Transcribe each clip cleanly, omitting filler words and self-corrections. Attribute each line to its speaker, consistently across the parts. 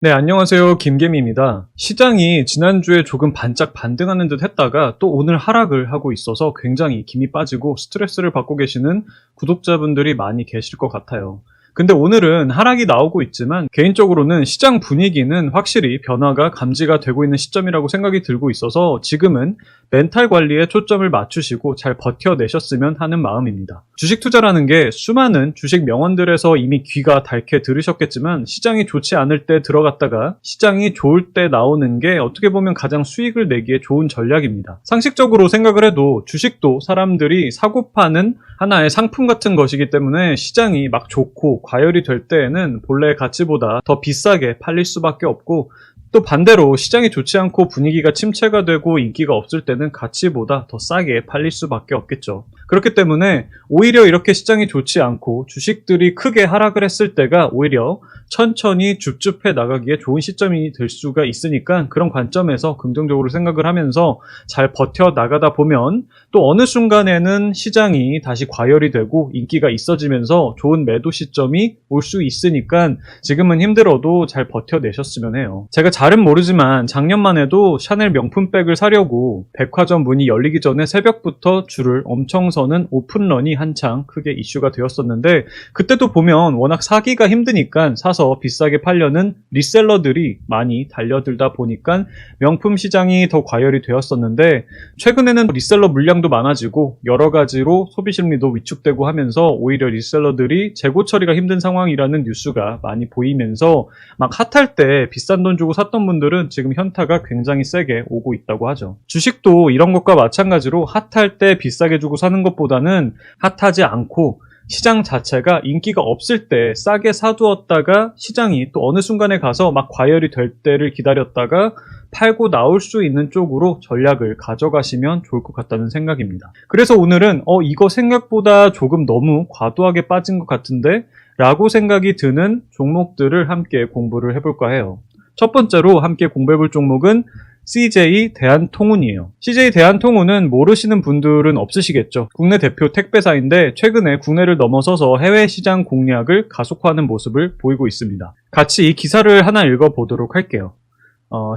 Speaker 1: 네, 안녕하세요. 김계미입니다. 시장이 지난주에 조금 반짝 반등하는 듯 했다가 또 오늘 하락을 하고 있어서 굉장히 김이 빠지고 스트레스를 받고 계시는 구독자분들이 많이 계실 것 같아요. 근데 오늘은 하락이 나오고 있지만 개인적으로는 시장 분위기는 확실히 변화가 감지가 되고 있는 시점이라고 생각이 들고 있어서 지금은 멘탈 관리에 초점을 맞추시고 잘 버텨내셨으면 하는 마음입니다. 주식 투자라는 게 수많은 주식 명언들에서 이미 귀가 닳게 들으셨겠지만 시장이 좋지 않을 때 들어갔다가 시장이 좋을 때 나오는 게 어떻게 보면 가장 수익을 내기에 좋은 전략입니다. 상식적으로 생각을 해도 주식도 사람들이 사고 파는 하나의 상품 같은 것이기 때문에 시장이 막 좋고 과열이 될 때에는 본래의 가치보다 더 비싸게 팔릴 수밖에 없고, 또 반대로 시장이 좋지 않고 분위기가 침체가 되고 인기가 없을 때는 가치보다 더 싸게 팔릴 수밖에 없겠죠. 그렇기 때문에 오히려 이렇게 시장이 좋지 않고 주식들이 크게 하락을 했을 때가 오히려 천천히 줍줍해 나가기에 좋은 시점이 될 수가 있으니까 그런 관점에서 긍정적으로 생각을 하면서 잘 버텨 나가다 보면 또 어느 순간에는 시장이 다시 과열이 되고 인기가 있어지면서 좋은 매도 시점이 올 수 있으니까 지금은 힘들어도 잘 버텨내셨으면 해요. 제가 잘은 모르지만 작년만 해도 샤넬 명품백을 사려고 백화점 문이 열리기 전에 새벽부터 줄을 엄청 서는 오픈런이 한창 크게 이슈가 되었었는데, 그때도 보면 워낙 사기가 힘드니까 사서 비싸게 팔려는 리셀러들이 많이 달려들다 보니까 명품 시장이 더 과열이 되었었는데, 최근에는 리셀러 물량도 많아지고 여러 가지로 소비 심리도 위축되고 하면서 오히려 리셀러들이 재고 처리가 힘든 상황이라는 뉴스가 많이 보이면서 막 핫할 때 비싼 돈 주고 샀던 분들은 지금 현타가 굉장히 세게 오고 있다고 하죠. 주식도 이런 것과 마찬가지로 핫할 때 비싸게 주고 사는 것보다는 핫하지 않고 시장 자체가 인기가 없을 때 싸게 사두었다가 시장이 또 어느 순간에 가서 막 과열이 될 때를 기다렸다가 팔고 나올 수 있는 쪽으로 전략을 가져가시면 좋을 것 같다는 생각입니다. 그래서 오늘은 이거 생각보다 조금 너무 과도하게 빠진 것 같은데 라고 생각이 드는 종목들을 함께 공부를 해볼까 해요. 첫 번째로 함께 공부해볼 종목은 CJ 대한통운이에요. CJ 대한통운은 모르시는 분들은 없으시겠죠. 국내 대표 택배사인데 최근에 국내를 넘어서서 해외 시장 공략을 가속화하는 모습을 보이고 있습니다. 같이 이 기사를 하나 읽어보도록 할게요.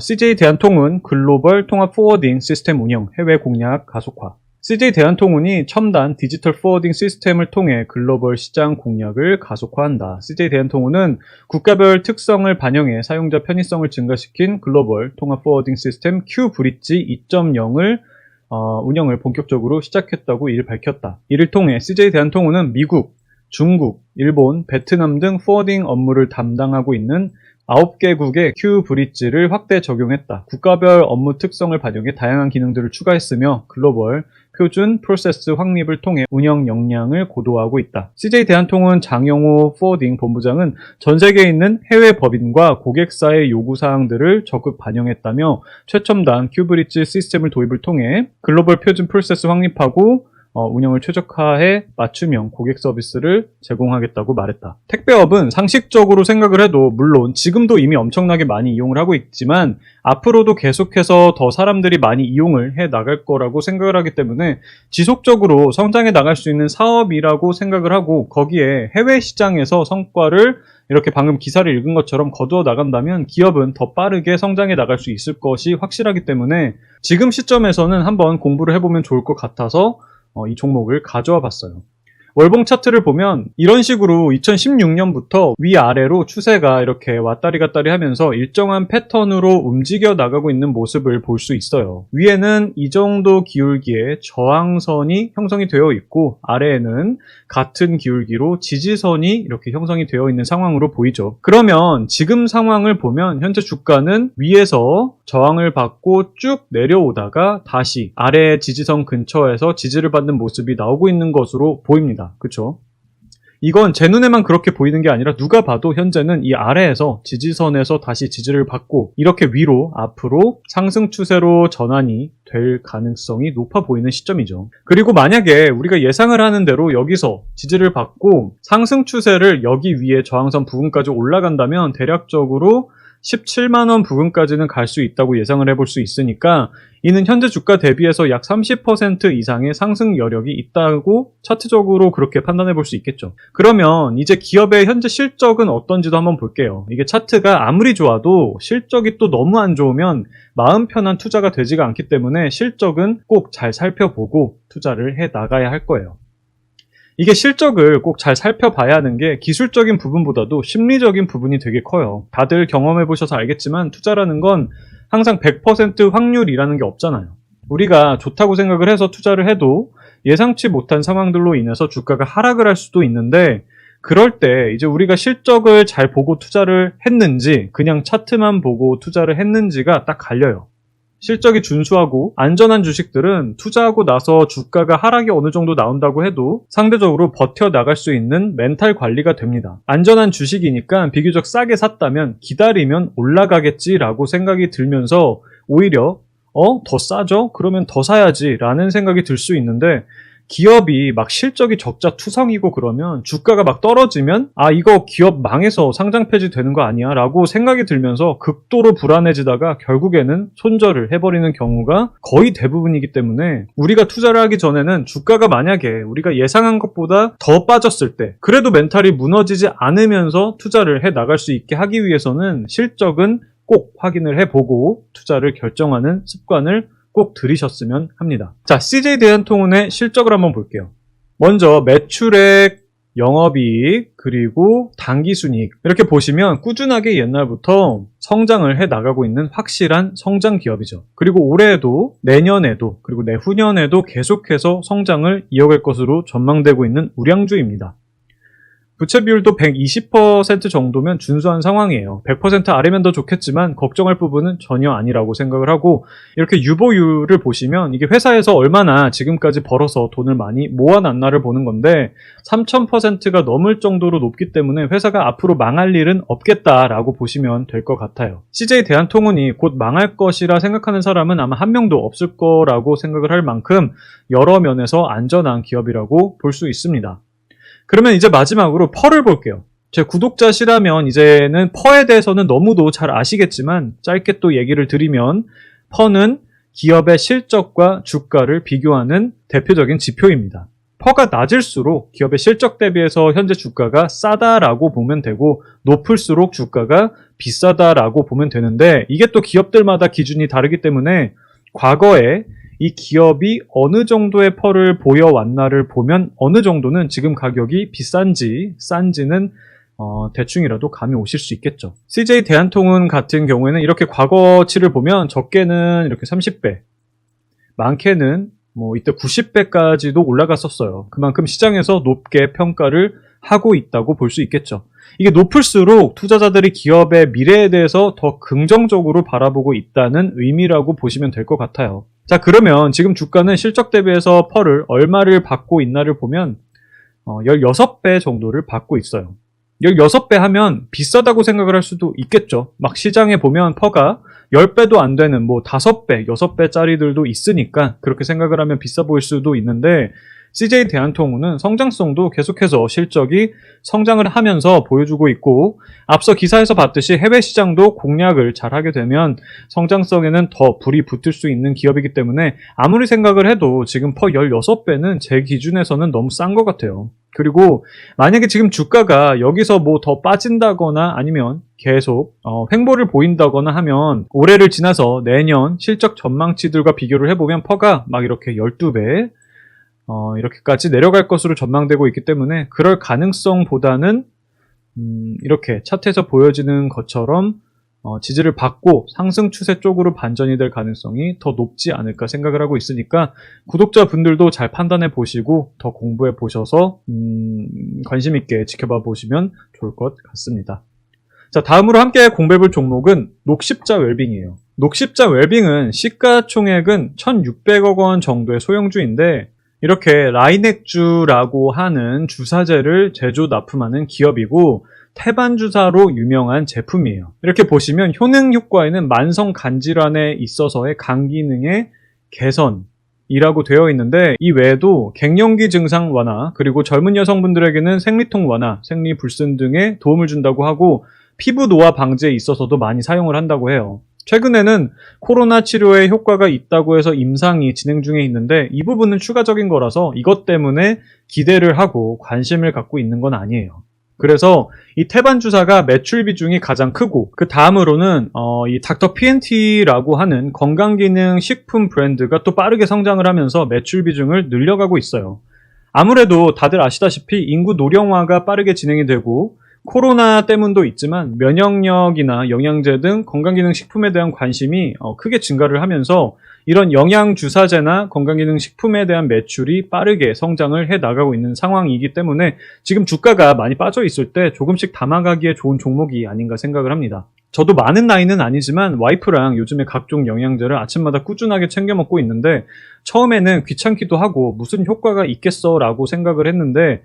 Speaker 1: CJ 대한통운 글로벌 통합 포워딩 시스템 운영 해외 공략 가속화. CJ 대한통운이 첨단 디지털 포워딩 시스템을 통해 글로벌 시장 공략을 가속화한다. CJ 대한통운은 국가별 특성을 반영해 사용자 편의성을 증가시킨 글로벌 통합 포워딩 시스템 큐브릿지 2.0을 운영을 본격적으로 시작했다고 이를 밝혔다. 이를 통해 CJ 대한통운은 미국, 중국, 일본, 베트남 등 포워딩 업무를 담당하고 있는 9개국의 큐브릿지를 확대 적용했다. 국가별 업무 특성을 반영해 다양한 기능들을 추가했으며 글로벌 표준 프로세스 확립을 통해 운영 역량을 고도화하고 있다. CJ 대한통운 장영호 포워딩 본부장은 전 세계에 있는 해외 법인과 고객사의 요구사항들을 적극 반영했다며 최첨단 큐브릿지 시스템을 도입을 통해 글로벌 표준 프로세스 확립하고 운영을 최적화해 맞춤형 고객 서비스를 제공하겠다고 말했다. 택배업은 상식적으로 생각을 해도 물론 지금도 이미 엄청나게 많이 이용을 하고 있지만 앞으로도 계속해서 더 사람들이 많이 이용을 해 나갈 거라고 생각을 하기 때문에 지속적으로 성장해 나갈 수 있는 사업이라고 생각을 하고, 거기에 해외 시장에서 성과를 이렇게 방금 기사를 읽은 것처럼 거두어 나간다면 기업은 더 빠르게 성장해 나갈 수 있을 것이 확실하기 때문에 지금 시점에서는 한번 공부를 해보면 좋을 것 같아서 이 종목을 가져와 봤어요. 월봉 차트를 보면 이런 식으로 2016년부터 위아래로 추세가 이렇게 왔다리 갔다리 하면서 일정한 패턴으로 움직여 나가고 있는 모습을 볼 수 있어요. 위에는 이 정도 기울기의 저항선이 형성이 되어 있고 아래에는 같은 기울기로 지지선이 이렇게 형성이 되어 있는 상황으로 보이죠. 그러면 지금 상황을 보면 현재 주가는 위에서 저항을 받고 쭉 내려오다가 다시 아래 지지선 근처에서 지지를 받는 모습이 나오고 있는 것으로 보입니다. 그쵸? 이건 제 눈에만 그렇게 보이는 게 아니라 누가 봐도 현재는 이 아래에서 지지선에서 다시 지지를 받고 이렇게 위로 앞으로 상승 추세로 전환이 될 가능성이 높아 보이는 시점이죠. 그리고 만약에 우리가 예상을 하는 대로 여기서 지지를 받고 상승 추세를 여기 위에 저항선 부분까지 올라간다면 대략적으로 17만 원 부근까지는 갈 수 있다고 예상을 해볼 수 있으니까 이는 현재 주가 대비해서 약 30% 이상의 상승 여력이 있다고 차트적으로 그렇게 판단해 볼 수 있겠죠. 그러면 이제 기업의 현재 실적은 어떤지도 한번 볼게요. 이게 차트가 아무리 좋아도 실적이 또 너무 안 좋으면 마음 편한 투자가 되지가 않기 때문에 실적은 꼭 잘 살펴보고 투자를 해 나가야 할 거예요. 이게 실적을 꼭 잘 살펴봐야 하는 게 기술적인 부분보다도 심리적인 부분이 되게 커요. 다들 경험해 보셔서 알겠지만 투자라는 건 항상 100% 확률이라는 게 없잖아요. 우리가 좋다고 생각을 해서 투자를 해도 예상치 못한 상황들로 인해서 주가가 하락을 할 수도 있는데, 그럴 때 이제 우리가 실적을 잘 보고 투자를 했는지 그냥 차트만 보고 투자를 했는지가 딱 갈려요. 실적이 준수하고 안전한 주식들은 투자하고 나서 주가가 하락이 어느 정도 나온다고 해도 상대적으로 버텨나갈 수 있는 멘탈 관리가 됩니다. 안전한 주식이니까 비교적 싸게 샀다면 기다리면 올라가겠지라고 생각이 들면서 오히려 더 싸죠? 그러면 더 사야지 라는 생각이 들 수 있는데, 기업이 막 실적이 적자투성이고 그러면 주가가 막 떨어지면 이거 기업 망해서 상장 폐지되는 거 아니야? 라고 생각이 들면서 극도로 불안해지다가 결국에는 손절을 해버리는 경우가 거의 대부분이기 때문에 우리가 투자를 하기 전에는 주가가 만약에 우리가 예상한 것보다 더 빠졌을 때 그래도 멘탈이 무너지지 않으면서 투자를 해 나갈 수 있게 하기 위해서는 실적은 꼭 확인을 해보고 투자를 결정하는 습관을 꼭 들이셨으면 합니다. 자, CJ 대한통운의 실적을 한번 볼게요. 먼저 매출액, 영업이익, 그리고 당기순이익 이렇게 보시면 꾸준하게 옛날부터 성장을 해 나가고 있는 확실한 성장 기업이죠. 그리고 올해에도 내년에도 그리고 내후년에도 계속해서 성장을 이어갈 것으로 전망되고 있는 우량주입니다. 부채 비율도 120% 정도면 준수한 상황이에요. 100% 아래면 더 좋겠지만 걱정할 부분은 전혀 아니라고 생각을 하고, 이렇게 유보율을 보시면 이게 회사에서 얼마나 지금까지 벌어서 돈을 많이 모아놨나를 보는 건데 3000%가 넘을 정도로 높기 때문에 회사가 앞으로 망할 일은 없겠다라고 보시면 될 것 같아요. CJ 대한통운이 곧 망할 것이라 생각하는 사람은 아마 한 명도 없을 거라고 생각을 할 만큼 여러 면에서 안전한 기업이라고 볼 수 있습니다. 그러면 이제 마지막으로 펄을 볼게요. 제 구독자시라면 이제는 펄에 대해서는 너무도 잘 아시겠지만 짧게 또 얘기를 드리면 펄은 기업의 실적과 주가를 비교하는 대표적인 지표입니다. 펄가 낮을수록 기업의 실적 대비해서 현재 주가가 싸다라고 보면 되고 높을수록 주가가 비싸다라고 보면 되는데, 이게 또 기업들마다 기준이 다르기 때문에 과거에 이 기업이 어느 정도의 펄을 보여왔나를 보면 어느 정도는 지금 가격이 비싼지 싼지는 대충이라도 감이 오실 수 있겠죠. CJ 대한통운 같은 경우에는 이렇게 과거치를 보면 적게는 이렇게 30배, 많게는 이때 90배까지도 올라갔었어요. 그만큼 시장에서 높게 평가를 하고 있다고 볼 수 있겠죠. 이게 높을수록 투자자들이 기업의 미래에 대해서 더 긍정적으로 바라보고 있다는 의미라고 보시면 될 것 같아요. 자, 그러면 지금 주가는 실적 대비해서 펄을 얼마를 받고 있나를 보면 16배 정도를 받고 있어요. 16배 하면 비싸다고 생각을 할 수도 있겠죠. 막 시장에 보면 펄가 10배도 안 되는 5배, 6배짜리들도 있으니까 그렇게 생각을 하면 비싸 보일 수도 있는데, CJ 대한통운은 성장성도 계속해서 실적이 성장을 하면서 보여주고 있고, 앞서 기사에서 봤듯이 해외 시장도 공략을 잘 하게 되면 성장성에는 더 불이 붙을 수 있는 기업이기 때문에 아무리 생각을 해도 지금 펄 16배는 제 기준에서는 너무 싼 것 같아요. 그리고 만약에 지금 주가가 여기서 더 빠진다거나 아니면 계속 횡보를 보인다거나 하면 올해를 지나서 내년 실적 전망치들과 비교를 해보면 펄가 막 이렇게 12배 이렇게까지 내려갈 것으로 전망되고 있기 때문에 그럴 가능성보다는 이렇게 차트에서 보여지는 것처럼 지지를 받고 상승 추세 쪽으로 반전이 될 가능성이 더 높지 않을까 생각을 하고 있으니까 구독자분들도 잘 판단해 보시고 더 공부해 보셔서 관심 있게 지켜봐 보시면 좋을 것 같습니다. 자, 다음으로 함께 공부해 볼 종목은 녹십자 웰빙이에요. 녹십자 웰빙은 시가총액은 1,600억 원 정도의 소형주인데, 이렇게 라이넥주라고 하는 주사제를 제조 납품하는 기업이고 태반 주사로 유명한 제품이에요. 이렇게 보시면 효능 효과에는 만성 간질환에 있어서의 간 기능의 개선이라고 되어 있는데, 이 외에도 갱년기 증상 완화, 그리고 젊은 여성분들에게는 생리통 완화, 생리불순 등에 도움을 준다고 하고, 피부 노화 방지에 있어서도 많이 사용을 한다고 해요. 최근에는 코로나 치료에 효과가 있다고 해서 임상이 진행 중에 있는데 이 부분은 추가적인 거라서 이것 때문에 기대를 하고 관심을 갖고 있는 건 아니에요. 그래서 이 태반 주사가 매출 비중이 가장 크고 그 다음으로는 이 닥터 PNT라고 하는 건강기능 식품 브랜드가 또 빠르게 성장을 하면서 매출 비중을 늘려가고 있어요. 아무래도 다들 아시다시피 인구 노령화가 빠르게 진행이 되고 코로나 때문도 있지만 면역력이나 영양제 등 건강기능식품에 대한 관심이 크게 증가를 하면서 이런 영양주사제나 건강기능식품에 대한 매출이 빠르게 성장을 해 나가고 있는 상황이기 때문에 지금 주가가 많이 빠져 있을 때 조금씩 담아가기에 좋은 종목이 아닌가 생각을 합니다. 저도 많은 나이는 아니지만 와이프랑 요즘에 각종 영양제를 아침마다 꾸준하게 챙겨 먹고 있는데 처음에는 귀찮기도 하고 무슨 효과가 있겠어 라고 생각을 했는데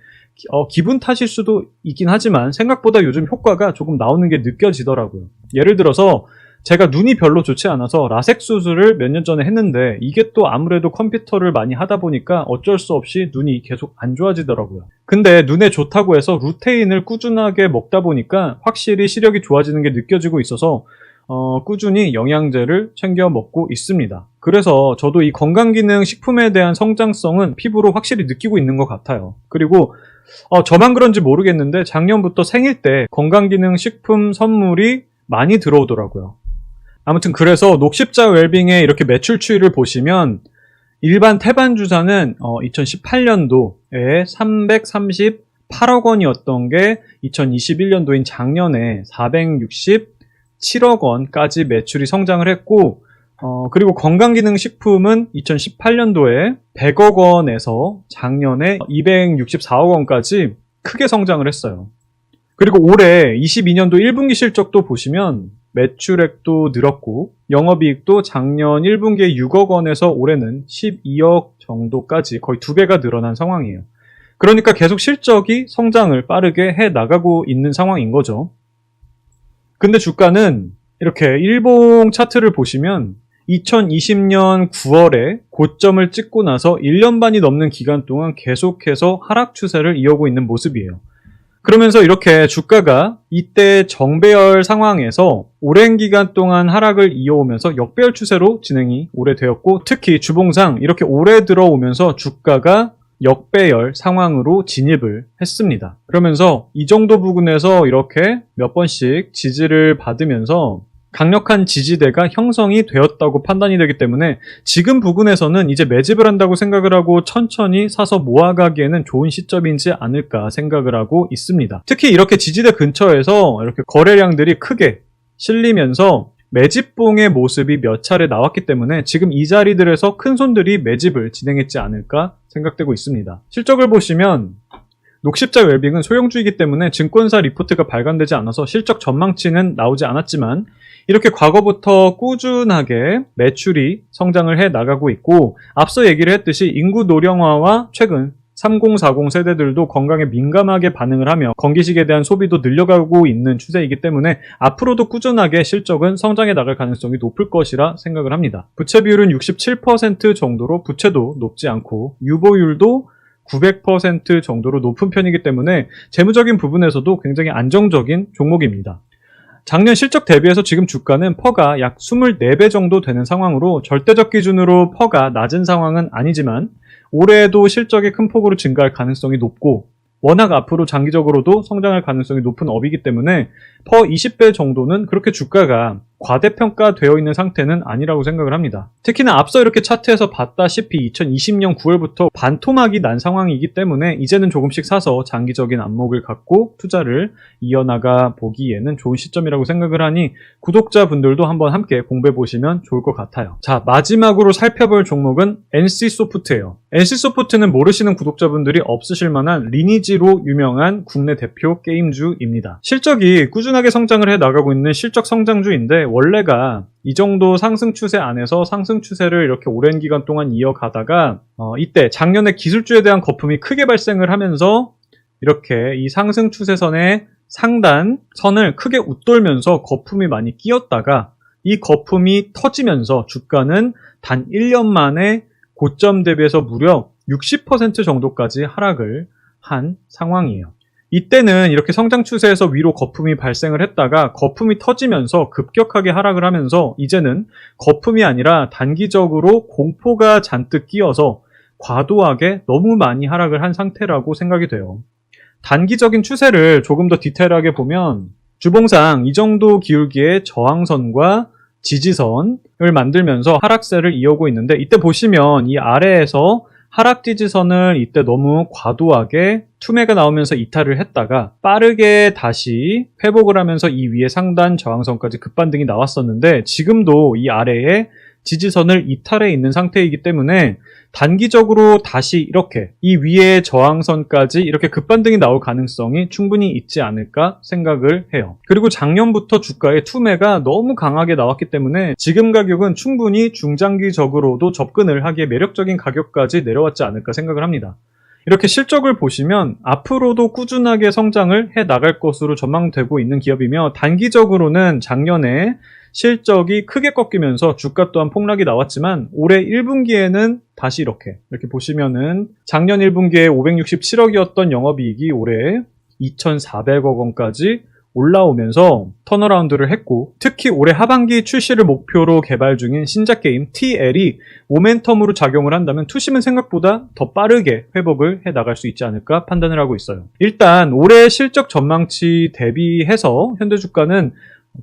Speaker 1: 기분 탓일 수도 있긴 하지만 생각보다 요즘 효과가 조금 나오는 게 느껴지더라고요. 예를 들어서 제가 눈이 별로 좋지 않아서 라섹 수술을 몇 년 전에 했는데 이게 또 아무래도 컴퓨터를 많이 하다 보니까 어쩔 수 없이 눈이 계속 안 좋아지더라고요. 근데 눈에 좋다고 해서 루테인을 꾸준하게 먹다 보니까 확실히 시력이 좋아지는 게 느껴지고 있어서 꾸준히 영양제를 챙겨 먹고 있습니다. 그래서 저도 이 건강기능 식품에 대한 성장성은 피부로 확실히 느끼고 있는 것 같아요. 그리고 저만 그런지 모르겠는데 작년부터 생일 때 건강기능 식품 선물이 많이 들어오더라고요. 아무튼 그래서 녹십자 웰빙의 이렇게 매출 추이를 보시면 일반 태반 주사는 2018년도에 338억 원이었던 게 2021년도인 작년에 467억 원까지 매출이 성장을 했고 그리고 건강기능식품은 2018년도에 100억 원에서 작년에 264억 원까지 크게 성장을 했어요. 그리고 올해 22년도 1분기 실적도 보시면 매출액도 늘었고 영업이익도 작년 1분기에 6억 원에서 올해는 12억 정도까지 거의 2배가 늘어난 상황이에요. 그러니까 계속 실적이 성장을 빠르게 해 나가고 있는 상황인 거죠. 근데 주가는 이렇게 일봉 차트를 보시면 2020년 9월에 고점을 찍고 나서 1년 반이 넘는 기간 동안 계속해서 하락 추세를 이어오고 있는 모습이에요. 그러면서 이렇게 주가가 이때 정배열 상황에서 오랜 기간 동안 하락을 이어오면서 역배열 추세로 진행이 오래되었고 특히 주봉상 이렇게 오래 들어오면서 주가가 역배열 상황으로 진입을 했습니다. 그러면서 이 정도 부근에서 이렇게 몇 번씩 지지를 받으면서 강력한 지지대가 형성이 되었다고 판단이 되기 때문에 지금 부근에서는 이제 매집을 한다고 생각을 하고 천천히 사서 모아가기에는 좋은 시점이지 않을까 생각을 하고 있습니다. 특히 이렇게 지지대 근처에서 이렇게 거래량들이 크게 실리면서 매집봉의 모습이 몇 차례 나왔기 때문에 지금 이 자리들에서 큰 손들이 매집을 진행했지 않을까 생각되고 있습니다. 실적을 보시면 녹십자 웰빙은 소형주이기 때문에 증권사 리포트가 발간되지 않아서 실적 전망치는 나오지 않았지만 이렇게 과거부터 꾸준하게 매출이 성장을 해 나가고 있고 앞서 얘기를 했듯이 인구 노령화와 최근 3040 세대들도 건강에 민감하게 반응을 하며 건기식에 대한 소비도 늘려가고 있는 추세이기 때문에 앞으로도 꾸준하게 실적은 성장해 나갈 가능성이 높을 것이라 생각을 합니다. 부채 비율은 67% 정도로 부채도 높지 않고 유보율도 900% 정도로 높은 편이기 때문에 재무적인 부분에서도 굉장히 안정적인 종목입니다. 작년 실적 대비해서 지금 주가는 퍼가 약 24배 정도 되는 상황으로 절대적 기준으로 퍼가 낮은 상황은 아니지만 올해에도 실적이 큰 폭으로 증가할 가능성이 높고 워낙 앞으로 장기적으로도 성장할 가능성이 높은 업이기 때문에 퍼 20배 정도는 그렇게 주가가 과대평가되어 있는 상태는 아니라고 생각을 합니다. 특히나 앞서 이렇게 차트에서 봤다시피 2020년 9월부터 반토막이 난 상황이기 때문에 이제는 조금씩 사서 장기적인 안목을 갖고 투자를 이어나가 보기에는 좋은 시점이라고 생각을 하니 구독자분들도 한번 함께 공부해 보시면 좋을 것 같아요. 자, 마지막으로 살펴볼 종목은 NC소프트예요. NC소프트는 모르시는 구독자분들이 없으실 만한 리니지로 유명한 국내 대표 게임주입니다. 실적이 꾸준하게 성장을 해 나가고 있는 실적 성장주인데 원래가 이 정도 상승 추세 안에서 상승 추세를 이렇게 오랜 기간 동안 이어가다가 이때 작년에 기술주에 대한 거품이 크게 발생을 하면서 이렇게 이 상승 추세선의 상단 선을 크게 웃돌면서 거품이 많이 끼었다가 이 거품이 터지면서 주가는 단 1년 만에 고점 대비해서 무려 60% 정도까지 하락을 한 상황이에요. 이때는 이렇게 성장 추세에서 위로 거품이 발생을 했다가 거품이 터지면서 급격하게 하락을 하면서 이제는 거품이 아니라 단기적으로 공포가 잔뜩 끼어서 과도하게 너무 많이 하락을 한 상태라고 생각이 돼요. 단기적인 추세를 조금 더 디테일하게 보면 주봉상 이 정도 기울기의 저항선과 지지선을 만들면서 하락세를 이어오고 있는데, 이때 보시면 이 아래에서 하락 지지선을 이때 너무 과도하게 투매가 나오면서 이탈을 했다가 빠르게 다시 회복을 하면서 이 위에 상단 저항선까지 급반등이 나왔었는데, 지금도 이 아래에 지지선을 이탈해 있는 상태이기 때문에 단기적으로 다시 이렇게 이 위에 저항선까지 이렇게 급반등이 나올 가능성이 충분히 있지 않을까 생각을 해요. 그리고 작년부터 주가의 투매가 너무 강하게 나왔기 때문에 지금 가격은 충분히 중장기적으로도 접근을 하기에 매력적인 가격까지 내려왔지 않을까 생각을 합니다. 이렇게 실적을 보시면 앞으로도 꾸준하게 성장을 해 나갈 것으로 전망되고 있는 기업이며, 단기적으로는 작년에 실적이 크게 꺾이면서 주가 또한 폭락이 나왔지만 올해 1분기에는 다시 이렇게 보시면은 작년 1분기에 567억이었던 영업이익이 올해 2,400억 원까지 올라오면서 턴어라운드를 했고, 특히 올해 하반기 출시를 목표로 개발 중인 신작 게임 TL이 모멘텀으로 작용을 한다면 투심은 생각보다 더 빠르게 회복을 해 나갈 수 있지 않을까 판단을 하고 있어요. 일단 올해 실적 전망치 대비해서 현재 주가는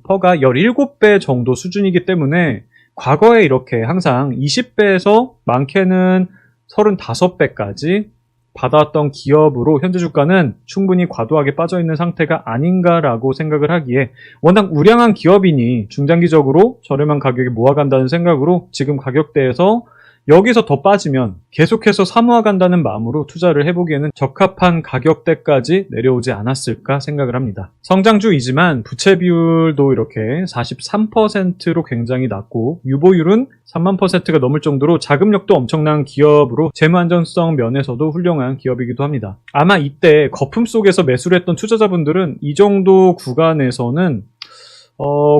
Speaker 1: 퍼가 17배 정도 수준이기 때문에 과거에 이렇게 항상 20배에서 많게는 35배까지 받아왔던 기업으로 현재 주가는 충분히 과도하게 빠져있는 상태가 아닌가라고 생각을 하기에, 워낙 우량한 기업이니 중장기적으로 저렴한 가격에 모아간다는 생각으로 지금 가격대에서 여기서 더 빠지면 계속해서 사모아간다는 마음으로 투자를 해보기에는 적합한 가격대까지 내려오지 않았을까 생각을 합니다. 성장주이지만 부채 비율도 이렇게 43%로 굉장히 낮고 유보율은 3만%가 넘을 정도로 자금력도 엄청난 기업으로 재무 안정성 면에서도 훌륭한 기업이기도 합니다. 아마 이때 거품 속에서 매수를 했던 투자자분들은 이 정도 구간에서는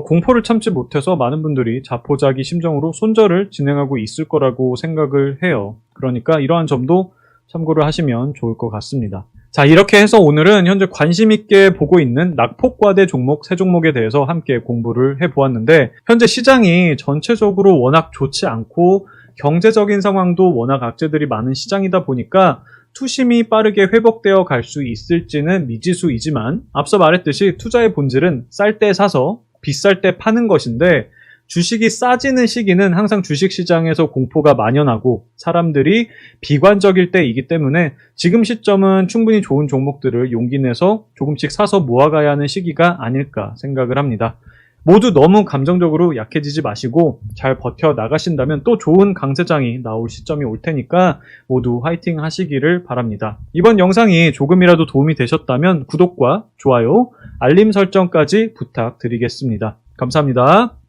Speaker 1: 공포를 참지 못해서 많은 분들이 자포자기 심정으로 손절을 진행하고 있을 거라고 생각을 해요. 그러니까 이러한 점도 참고를 하시면 좋을 것 같습니다. 자, 이렇게 해서 오늘은 현재 관심 있게 보고 있는 낙폭과대 종목 세 종목에 대해서 함께 공부를 해보았는데, 현재 시장이 전체적으로 워낙 좋지 않고 경제적인 상황도 워낙 악재들이 많은 시장이다 보니까 투심이 빠르게 회복되어 갈 수 있을지는 미지수이지만, 앞서 말했듯이 투자의 본질은 쌀 때 사서 비쌀 때 파는 것인데, 주식이 싸지는 시기는 항상 주식시장에서 공포가 만연하고 사람들이 비관적일 때이기 때문에 지금 시점은 충분히 좋은 종목들을 용기 내서 조금씩 사서 모아가야 하는 시기가 아닐까 생각을 합니다. 모두 너무 감정적으로 약해지지 마시고 잘 버텨 나가신다면 또 좋은 강세장이 나올 시점이 올 테니까 모두 화이팅 하시기를 바랍니다. 이번 영상이 조금이라도 도움이 되셨다면 구독과 좋아요, 알림 설정까지 부탁드리겠습니다. 감사합니다.